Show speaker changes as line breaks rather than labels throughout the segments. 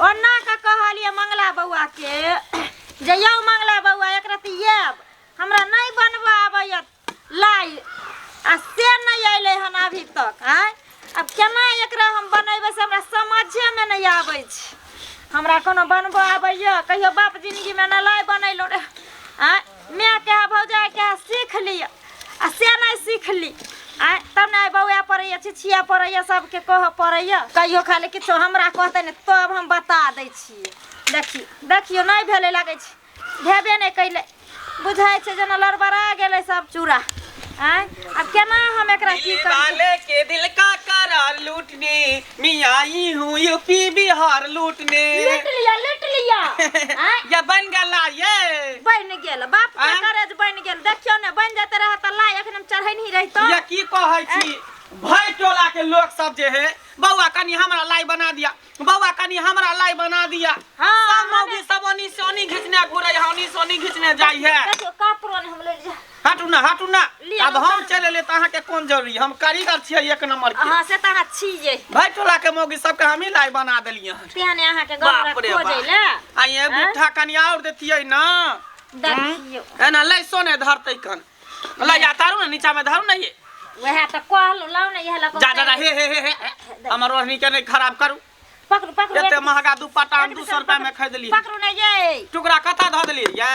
ओना का कहलिए मंगला बउआ के जे यौ मंगला बउआ एक रति आब हमरा नहीं बनबा आबैय लाई आ से नहीं अइले हन अभी तक हैं। अब केना एकरा हम बनेबे से हमरा समझे में नहीं आबै छै। हमरा कोनो बनबा आबैय कहियो बाप जिंदगी में न लाई बनैलो रे हैं। मैं के भौजाई के सीख लिया आ से नहीं सीख ली आ तब नहीं बउआ पड़ैया छिछिया पड़ैया सबके कह पड़ैया कहियो खाली किछो हमरा कहते ने तब हम बता दै छियै। देखियो नहीं भेले लागे छै भेबे नहीं कैले बुझाय छै जेना लड़बड़ा गेलै सब चूड़ा हैं। अब केना हम एकरा की
वाले के दिल का करार लूटने मैं आई हूँ यूपी बिहार लूटने।
लूट लिया
ये बन गया ये
बन गेल बाप के करेज बन गेल। देखियो ने बन जाते रहा त लाई एखन हम चढ़ै नहीं रहितो।
ये की कहै छी भाई टोला के लोग सब जे है बउआ कनी हमरा लाई बना दिया बउआ कनी हमरा लाई बना दिया।
हां
सब मौगी सब ओनी सोनी घिचने घुरै हनी सोनी घिचने जाई है।
देखियो कापरोन हम ले जा
हटू ना अब हम चले ले त अहाँ के कोन जरूरी हम कारीगर छियै एक नंबर के।
हां से त अहाँ छियै
भाई टोला के मौगी सब के हम ही लाई बना देलिए
तेहने अहाँ के गमरा खोजै ले
आ ये बुट्ठा कनी और देतियै ना।
देखियो
एना लै सोने धरतै कन लै जा तारू ना नीचा में धरू ना ये
वह त कहलौ लाउ ना यह लको
जा हे हमर ओहनी के नहीं खराब करू।
पकड़ू
एते महंगा दुपट्टा हम 200 रुपया में खरीद लिए
पकड़ू ना ये
टुकड़ा कथा ध देलिए ये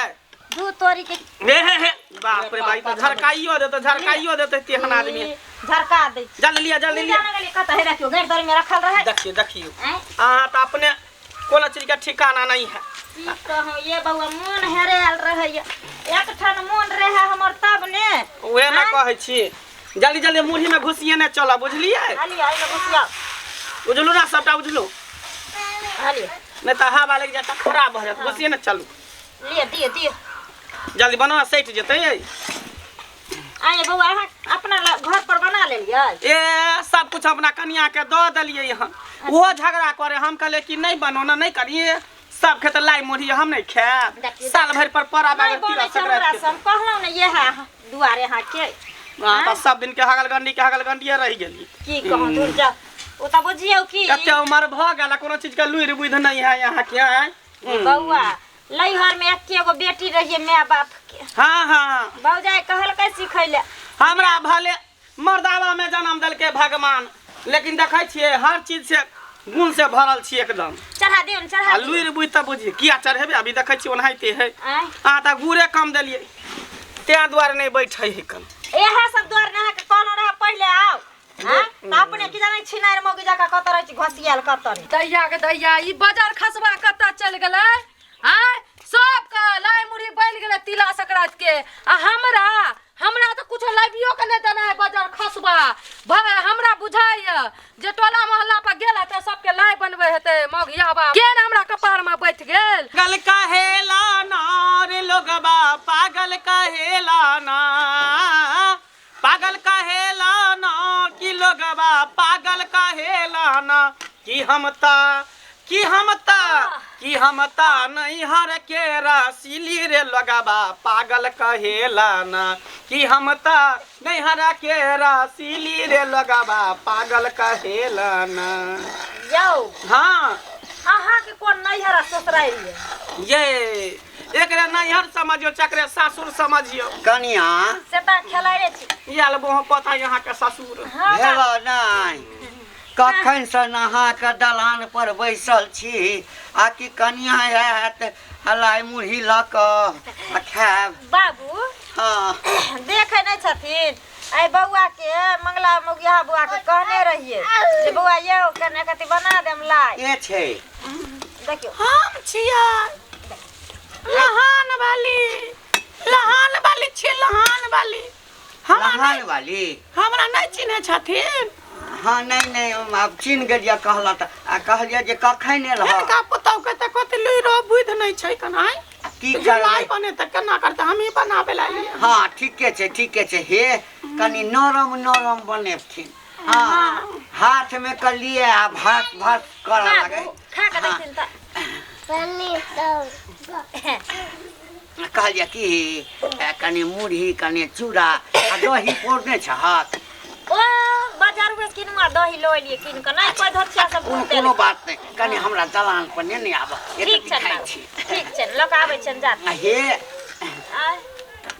दू तोरी के
हे बाप रे भाई तो झरकाइयो देते तेहन आदमी
झरका दे
जल्दी लिया
कत है देखियो घर दर में रखल रहे।
देखियो अहाँ त अपने कोनो चीज के ठिकाना नहीं है।
की कहूं ये बउआ मन हेरेल रहे एक ठन मन रहे हमर तब ने
ओहे ना कहै छी जल्दी मुरही में घुसिए ने चला बुझलिए
हाली आई ना घुसिया
बुझलु ना सबटा बुझलु
हाली
नहीं तो हवा लग जाता खराब हो जाता घुसिए ने चलू
लिए दिए
जल्दी बना सेट जेतै।
आए बउआ अहाँ अपना घर पर बना लेलिए
ए सब कुछ अपना कन्या के दो दलिए यहाँ वो झगड़ा करे हम कहले कि नहीं बनोना नहीं करिए सब खेत लाई मुरही हम नहीं खाए साल भर पर परा बागे तीरा संक्रांति
हम कहलौ ने ये है दुआरे यहाँ के
त सब दिन के हगलगंडिए रह गेली
की कहूं दूर जा ओ त बुझियौ की
कते उम्र भ गेल कोनो चीज के लुइर बुझ नहीं है यहाँ के है।
बउआ लइहर में एकेगो बेटी रहिए माय बाप के।
हां
भौजाई कहल के सिखैले
हमरा भले मर्दावा में जन्म दल के भगवान लेकिन देखै छियै हर चीज से गुण से भरल छी एकदम।
चढ़ा दियौ चढ़ा
लुइर बुझ त बुझी किया चढ़ेबे अभी देखै छी ओनाहिते है आ त गुरे कम देलिए त्या द्वार नहीं बैठै है कन
एहा सब द्वार नहा के कहलो रहा पहले आओ हां त अपने की जानै छिनार मौगी जाका कतर छी घसियाल कतर
दैया के दैया ई बाजार खसबा कत्ता चल गेलै हां सब का लाई मुड़ी बैल गेलै तिला सकरात के आ हमरा तो कुछ लाबियो के नै देना है बाजार खसबा हमरा बुझाय जे टोला मोहल्ला पर गेला त सबके लाई बनबे हेते मौगिया बा केन हमरा कपार में बैठ गेल
गल कहेला ना रे लोगबा पागल कहेला ना कि लोगबा पागल कहेला ना कि हम ता नहीं हर के रसीली रे लोगबा पागल कहेला ना कि हम ता नहीं हर के रसीली रे लोगबा पागल कहेला ना।
यौ
हां
अहाँ के कोन नैहरा ससुराई रे
ये एकरा नैहर समझियो चकरे ससुर समझियो
कनिया
से त खेलाइ रे छी
याल बोह पता यहाँ के ससुर
भेलो नहीं कखन से नहा के दलान पर बैसल छी आ कि कनिया हैत हलाई मुरही ल क खाब
बाबू
हां
देखे नहीं छथिन आई बउआ के मंगला मौगिया बुआ के कहने रहिए जे बउआ ये कने कति बना देम लाई
ए छे
देखियो
हम छिया लहान वाली छी लहान वाली हमरा नहीं चिन्हे छथिन।
हाँ नहीं अब चिन्ह गेलिए कहला त आ कहलिए जे कखन ने रह
का पताओ के त कते लुइरो बुध नहीं छै कनाई
की
लाई बने त केना करते हम ही बनाबे लाली।
हाँ ठीके छे हे कनी नरम बनेथिन। हाँ हाथ में कर लिए आ भात कर लगे
खा के देखिन त
कहलिए कि कनी मुरही कनी चूड़ा आ दही पोरने छ हाथ
ओ बाजार में किनुआ दही लो लिए किन के नहीं कोई धरछिया सब भूलते
कोनो बात नहीं कनी हमरा दलान पर नहीं आबो
ठीक छै ठीक छै लोक आबै छै जात
हे
आय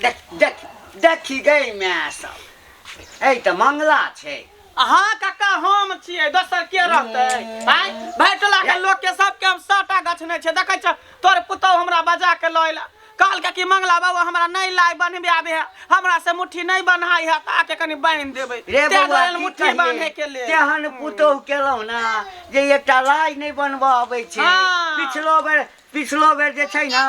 देख देख देखी गई मैं सब ए त मंगला छै
हाँ काका हम छियै दोसर के रहतै आय भेटला के लोग के सब के हम 100टा गछने छै देखै छ तोर पुतौ हमरा बजा के लइला काल के की मंगला बाबू हमरा नहीं लाई बनबे आबे है हमरा से मुट्ठी नहीं बनाई है त आके कनी बांध देबै
रे बउआ
मुट्ठी बांधे के ले
तेहन पुतौह केलौ ना जे एकटा लाई नहीं बनबा आबै छै
हाँ।
पिछलो बेर जे छै ना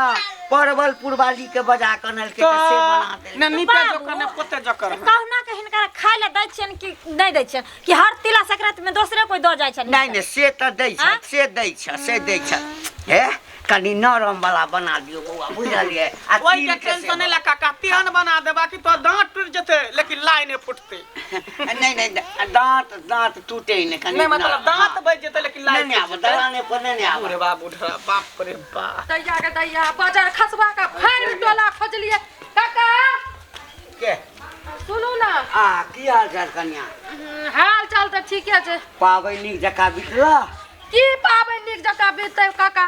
परवल पुरवाली के बजा कनल के से बना दे
न नीपे जोकर न पोते जोकर
कहना के हिनका खाय ले दै छियन कि नहीं दै छियन कि हर तिला संक्रांति में दूसरे कोई दो जाय छै
नहीं नहीं से त दै छ से दै छ हे कनी नरम वाला बना दियो बउआ बुझलिए आ
ओइ के टेंशन नहीं ला काका तिहन बना देबा कि तो दांत टूट जते लेकिन लाई नहीं फुटते
नहीं दांत टूटे नहीं कनी
नहीं मतलब दांत बज जते लेकिन लाई
नहीं आब दलाने पर नहीं आब
रे बाबू बाप रे बाप
दैया के दैया बाजार खसबा का फेर टोला खोजलिए काका
के
सुनू ना
की हाल चाल कन्या
हाल चाल तो ठीके छै
पाबनि जका बितला
की पाबनि नीक जका बीतै काका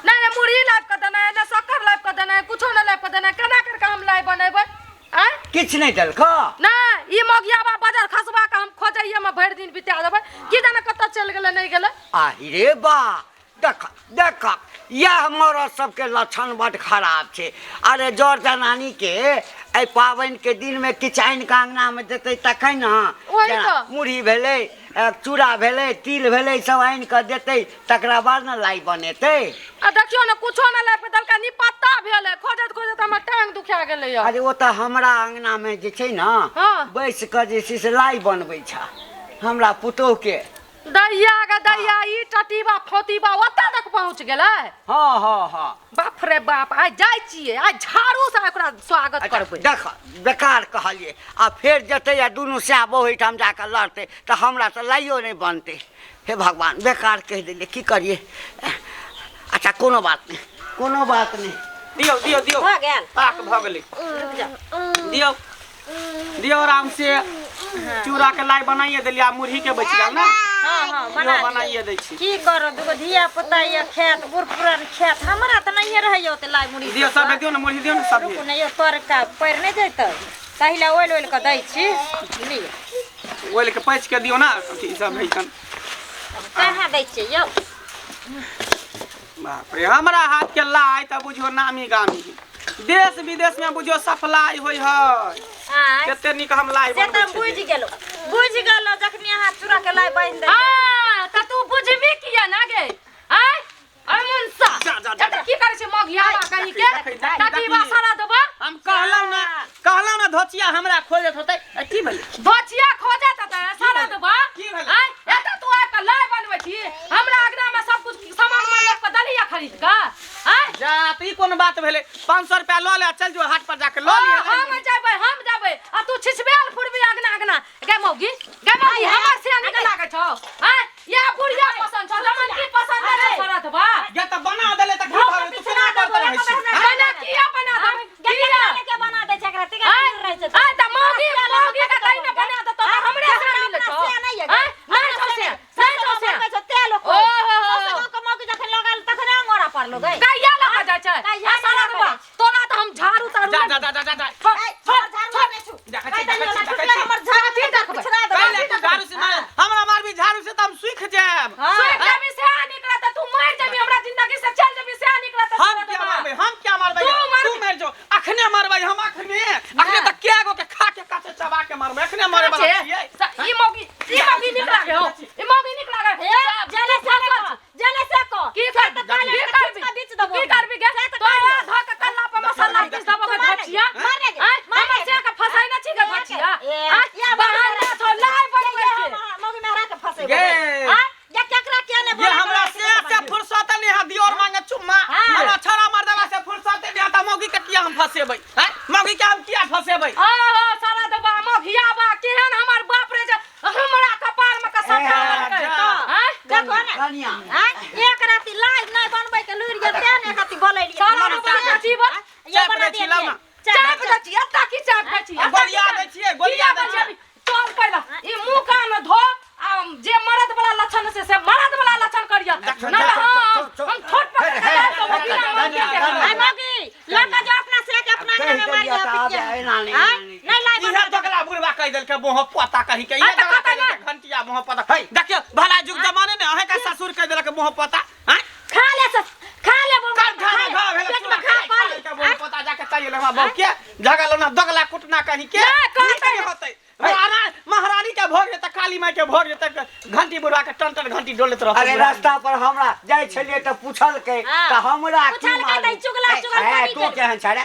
नहीं मुरही लाइब के देना है ना शक्कर लाइब के देना है कुछो ना लाइब के देना है केना करके हम लाई बनेबै आय
किछ नहीं देलको
ना ई मगियाबा बाजार खसबा के हम खोजैया में भरि दिन बिता देबै की जाने कत चल गेलै नहीं गेलै
आहि रे बा देख यह मरद सबके लक्षण बड़ खराब छै अरे जर जनानी के ए पाबनि के दिन में किचाइन के अंगना में देते तखन ना
वही तो।
मुरही भेलै चूड़ा भेलै तिल भेलै सब आनि के देते तकरा बाद न लाई बनेते
आ देखियो ना कुछो ना लाइब के देलका नी पत्ता भेलै खोजत खोजत हमर टांग दुखा गेलै
अरे वो तो हमरा अंगना में जे छै ना
हाँ।
बैस के जे छै से लाई बनबै छ हमरा पुतोह के
दैया गा दैया ई टटीबा फोतीबा ओतऽ तक पहुँच गेलै
हाँ
बाप रे बाप आइ जाइ छियै आइ झाड़ू से ओकरा स्वागत करबै
देख बेकार कहलिए आ फेर जते या दुनू सएह ओहिठाम जाके लड़ते तो हमरा तो लाइयो नहीं बनते हे भगवान बेकार कह दिले की करिए अच्छा कोनो बात नहीं
दियो
हो गेल
पाक भ गेलै दियो आराम से चूड़ा के लाई बनाइए देलिया मुरही के बच गेल ना
हां
बनाइए दै छी
की करो दुगो धिया पुता ये खेत बूढ़ पुरान खेत हमरा त नहीं रहै ओते लाई मुड़ी
दियो सब दियो ना मुरही दियो ना सब
रुकु नहीं तोर का पैर नहीं जैतै तहिला ओइल के दै छी लियो
ओइल के पैच के दियो ना ई सब भैकन
कहाँ दै छी यौ
बाप रे हमरा हाथ के लाई त बुझो नामी गामी देश विदेश में बुझो सप्लाई होय है कते निक हम लाई
से त बुझ गेलो जखनी हाथ चूड़ा के लाई बांध दे
हां त तू बुझबी किया ना गे आय अय मुंसा
जा
की करे छै मगियाबा कहि के टटीबा सारा देबा
हम कहलौ ना धोचिया हमरा खोजत होतै की भेलै
धोचिया खोजत त सारा देबा
की भेलै
आय एत तू आ के लाई बनबै छी हमरा अगना में सब कुछ सामान मान के दलिया खरीद के आय
जा त ई कोन बात भेलै 500 रुपया ल ले चल जो हाट पर जाके ल लिया
हम जाबै आ तू छिछबेल फुरबी अगना गे मौगी हमर से निक लागे छौ हां या बुढ़िया पसंद छौ लमन की पसंद है सरत बा
ये त बना देले त की भले तू सुना कर रहै छी
बना किया बना दे
के बना दे छकरा तिका रहै छै
आ त मौगी के तै न बना दे तो हमरे से मिल छौ नहीं छौ से
तेल को मौगी जखन लगाल तखने अंगोरा पड़लो गई
कहिया लगा जाय छै आ सारा बा तोला त हम झाड़ू तारू
जा झाड़ू से हमरा मारबी झाड़ू से त हम सुख जाब
तू मर जाबी हमरा जिंदगी से चल जाबी से निकला त
हम क्या मारबै तू मर जो अखने मारबै हम अखने त के गो के खा के काचे चबा के मारबै अखने मारे वाला छियै
ई मौगी निकला गे हो ई मौगी निकला गे
जले से को
की करबी गे तो ध के कल्ला पे मसाला पीस दबो के धचिया मारे से के फसाई न छी गे धचिया बाहर ना तो लाई बनबै के
मौगी मेरा के फसे
गे
ये केकरा के ने
ये हमरा से फुर्सत नहीं है दियोर मांगे चुम्मा हमरा छरा मर्दवा से फुर्सत नहीं आता मौगी के किया हम फसेबै हैं मौगी के हम किया फसेबै
सारा दबा मघिया बा केहन हमर बाप रे हमरा कपार में का सटा हैं
देखो ना
कनिया
एक राती लाई नहीं बनबै के लुर जे तेने खाती बोलै लिए
सारा दबा कचीबा
ये बना दे
चाप दची अत्ता की चाप दची
गोलिया दै छियै
चल पहिला ई मुंह कान धो आ
के मोह पता कहीं के ये घंटिया मोह पता देखियो भला जुग जमाने ने अहे का ससुर कह देलक मोह पता हैं
खा ले सब खा ले
पेट में खा का मोह पता जाके कहिए हमरा बहु के झगलो ना दगला कुटना कहीं के होतै महारानी के भोग त काली माई के भोग त घंटी बुढ़वा के टन टन घंटी डोलत रह
अरे रास्ता पर हमरा जाय छलिए त पूछल के त हमरा की मालूम
चुगला
तू केहन छड़े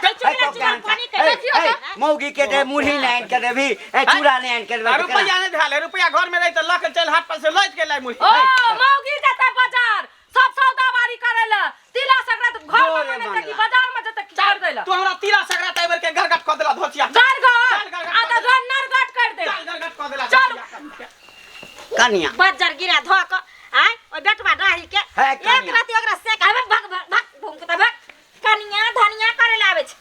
मौगी के दे मुरही नहीं के देबी चूड़ा नहीं के देबी
रुपया नहीं धाले रुपया घर में रही त लख चल हाट पर से लइट के लाई मुरही
ओ मौगी जते बाजार सब सौदाबारी करेला तिला संक्रांत घर में नहीं कि बाजार में जते छोड़ देला
तू हमरा तिला संक्रांत एबर के गरगट क देला धोतिया
गरगट आ त नरगट कर दे
गरगट क देला
चल
कनिया
बजर गिरा धक आय ओ बेटवा डाही के एक राती ओकरा से कहबे भग भग भूंकता भग कनिया धनिया करे लावे छ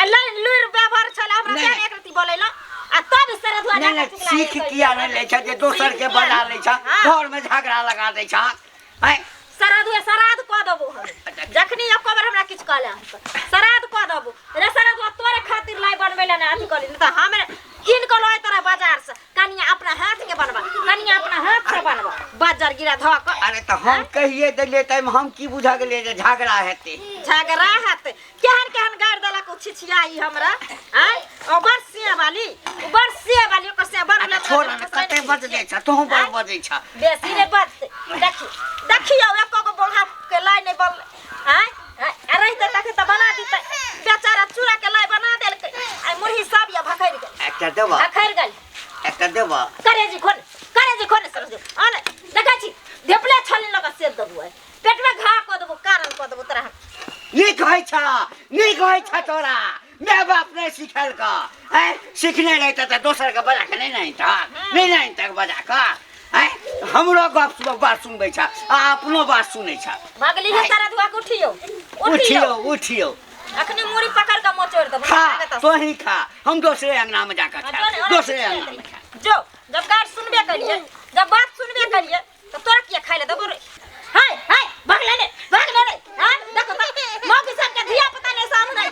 आ लुर व्यवहार छला हमरा जाने एक राती बोलेला आ तब सर धुआ
नहीं सीख किया नहीं ले छ जे दोसर के बना ले छ घर में झगड़ा लगा दे छ
सराध क देबो जखनी एक बार हमरा किछ कहले सराध क देबो रे सराध तोरे खातिर लाई बनबेला ना अथी कहली त हमरे किनको लय तोरा बाजार से कनिया अपना हाथ के बनबा कनिया अपना हाथ से बनबा बाजार गिरा धक
अरे त हम कहिए देले त हम की बुझा गेले जे झगड़ा हेते केहन केहन गाड़ देला को छिछियाई हमरा आय ओ बरसिया वाली ओकर से बड़ छोड़ कते बज दे छ तू बड़ बजै छ
बेसी रे बज देखियो एक को बोढ़ा के लाई नहीं बोल आय अरे त बना दीते बेचारा चूड़ा के लाई बना देलकै आ मुरही सब या भखैर गेल
एकटा देबा एकटा देबा
करे जी खोन सर दे आने देखा छी धेपले छले लगा से देबो पेट में घा क देबो कारण क देबो तोरा
नी कहै छ तोरा मैं बाप ने सिखल का है सीखने नहीं त दोसर के बजा के नहीं तक बजा का है हमरो बात सुनबै छ अपनो बात सुनै छ
भगली है सारा धुआ
उठियो
अखनी मुरी पकड़ के मोचोड़ देबो
खा तो ही खा हम दूसरे अंगना में जाकर खा दूसरे अंगना में खा
जो जब गाड़ सुनबे करिए जब बात सुनबे करिए तो तोरा किया खाइ ले देबो रे हाय भाग ले हां देखो मौकी सब के धिया पता नहीं सामने